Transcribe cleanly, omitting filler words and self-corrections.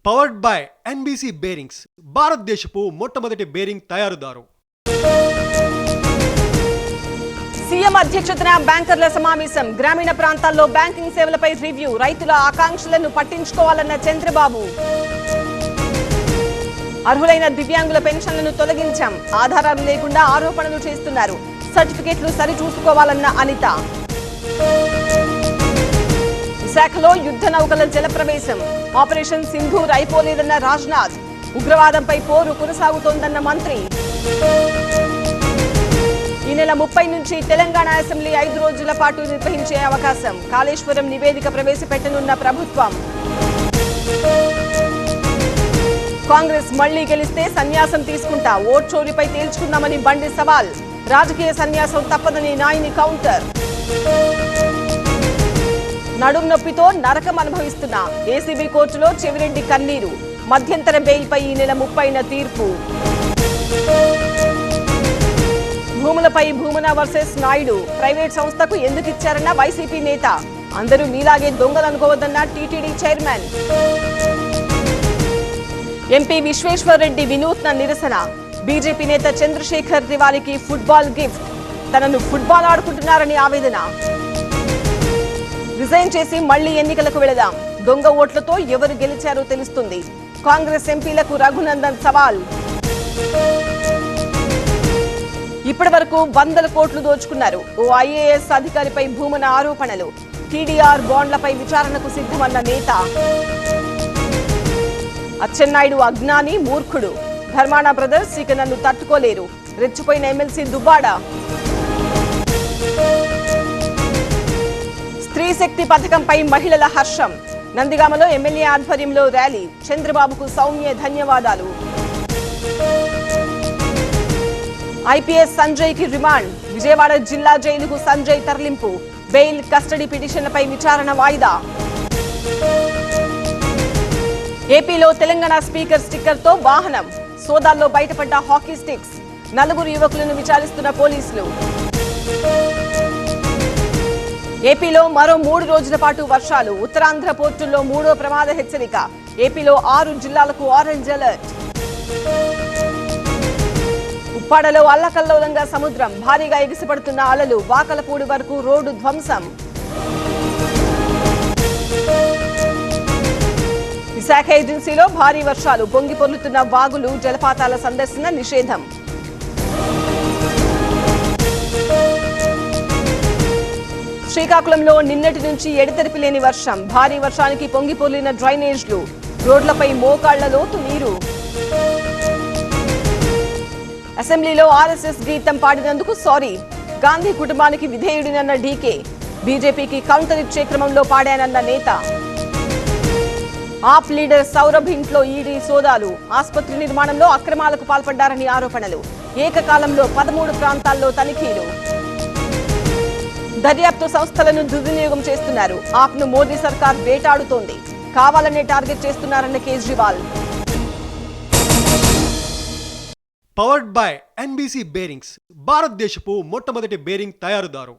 Powered by NBC bearings, భారతదేశపు మొట్టమొదటి bearing తయారుదారు. CM అధ్యక్షతన బ్యాంకర్ల సమావేశం. గ్రామీణ ప్రాంతాల్లో బ్యాంకింగ్ సేవలపై రివ్యూ. రైతుల ఆకాంక్షలను పట్టించుకోవాలన్న చంద్రబాబు. అర్హులైన దివ్యాంగుల పెన్షన్లను తొలగించాం. ఆధారాలు లేకుండా ఆరోపణలు చేస్తున్నారు. సర్టిఫికెట్లు సరిచూసుకోవాలన్న అనిత. విశాఖలో యుద్ధ నౌకల జలప్రవేశం. ఆపరేషన్ సింధూర్ అయిపోలేదన్న రాజ్నాథ్. ఉగ్రవాదంపై పోరు కొనసాగుతోందన్న మంత్రి. ఈ నెల 30 నుంచి తెలంగాణ అసెంబ్లీ 5 రోజుల పాటు నిర్వహించే అవకాశం. కాళేశ్వరం నివేదిక ప్రవేశపెట్టనున్న ప్రభుత్వం. కాంగ్రెస్ మళ్లీ గెలిస్తే సన్యాసం తీసుకుంటా. ఓట్ చోరీపై తేల్చుకుందామని బండి సవాల్. రాజకీయ సన్యాసం తప్పదని నాయని కౌంటర్. నడుం నొప్పితో నరకం అనుభవిస్తున్న ఏసీబీ కోర్టులో చెవిరెడ్డి కన్నీరు. మధ్యంతర బెయిల్పై ఈ నెల 30న తీర్పు. భూములపై భూమన వర్సెస్ నాయుడు. ప్రైవేట్ సంస్థకు ఎందుకు ఇచ్చారన్న వైసీపీ నేత. అందరూ మీలాగే దొంగలనుకోవద్దన్న టీటీడీ చైర్మన్. ఎంపీ విశ్వేశ్వర్ రెడ్డి వినూత్న నిరసన. బీజేపీ నేత చంద్రశేఖర్ తివారికి ఫుట్బాల్ గిఫ్ట్. తనను ఫుట్బాల్ ఆడుకుంటున్నారని ఆవేదన. రిజైన్ చేసి మళ్లీ ఎన్నికలకు వెళదాం. దొంగ ఓట్లతో ఎవరు గెలిచారో తెలుస్తుంది. కాంగ్రెస్ ఎంపీలకు రఘునందన్ సవాల్. ఇప్పటి వరకు 100 కోట్లు దోచుకున్నారు. ఓ ఐఏఎస్ అధికారిపై భూమన ఆరోపణలు. టీడీఆర్ బాండ్లపై విచారణకు సిద్ధమన్న నేత. అచ్చెన్నాయుడు అజ్ఞాని, మూర్ఖుడు. ధర్మాన బ్రదర్స్ ఇక నన్ను తట్టుకోలేరు. రెచ్చిపోయిన ఎమ్మెల్సీ దుబ్బాడ. స్త్రీ శక్తి పథకంపై మహిళల హర్షం. నందిగామలో ఎమ్మెల్యే ఆధ్వర్యంలో ర్యాలీ. చంద్రబాబుకు సౌమ్య ధన్యవాదాలు. ఐపీఎస్ సంజయ్ కి రిమాండ్. విజయవాడ జిల్లా జైలుకు సంజయ్ తరలింపు. బెయిల్, కస్టడీ పిటిషన్లపై విచారణ వాయిదా. ఏపీలో తెలంగాణ స్పీకర్ స్టిక్కర్ తో వాహనం. సోదాల్లో బయటపడ్డ హాకీ స్టిక్స్. 4 యువకులను విచారిస్తున్న పోలీసులు. ఏపీలో మరో 3 రోజుల పాటు వర్షాలు. ఉత్తరాంధ్ర పోర్టుల్లో 3వ ప్రమాద హెచ్చరిక. ఏపీలో 6 జిల్లాలకు ఆరెంజ్ అలర్ట్. ఉప్పాడలో అల్లకల్లోలంగా సముద్రం. భారీగా ఎగిసిపడుతున్న అలలు. వాకలపూడి వరకు రోడ్డు ధ్వంసం. విశాఖ ఏజెన్సీలో భారీ వర్షాలు. పొంగి పొర్లుతున్న వాగులు. జలపాతాల సందర్శన నిషేధం. శ్రీకాకుళంలో నిన్నటి నుంచి ఎడతెరిపి లేని వర్షం. భారీ వర్షానికి పొంగి పొర్లిన డ్రైనేజ్లు. రోడ్లపై మోకాళ్ల లోతు నీరు. అసెంబ్లీలో ఆర్ఎస్ఎస్ గీతం పాడినందుకు సారీ. గాంధీ కుటుంబానికి విధేయుడినన్న డీకే. బీజేపీకి కౌంటర్ ఇచ్చే క్రమంలో పాడానన్న నేత. ఆప్ లీడర్ సౌరభ్ ఇంట్లో ఈడీ సోదాలు. ఆసుపత్రి నిర్మాణంలో అక్రమాలకు పాల్పడ్డారని ఆరోపణలు. ఏకకాలంలో 13 ప్రాంతాల్లో తనిఖీలు. దర్యాప్తు సంస్థలను దుర్వినియోగం చేస్తున్నారు. ఆప్ను మోదీ సర్కార్ వేటాడుతోంది. కావాలనే టార్గెట్ చేస్తున్నారన్న Kejriwal. Powered by NBC bearings, భారతదేశపు మొట్టమొదటి బేరింగ్ తయారుదారు.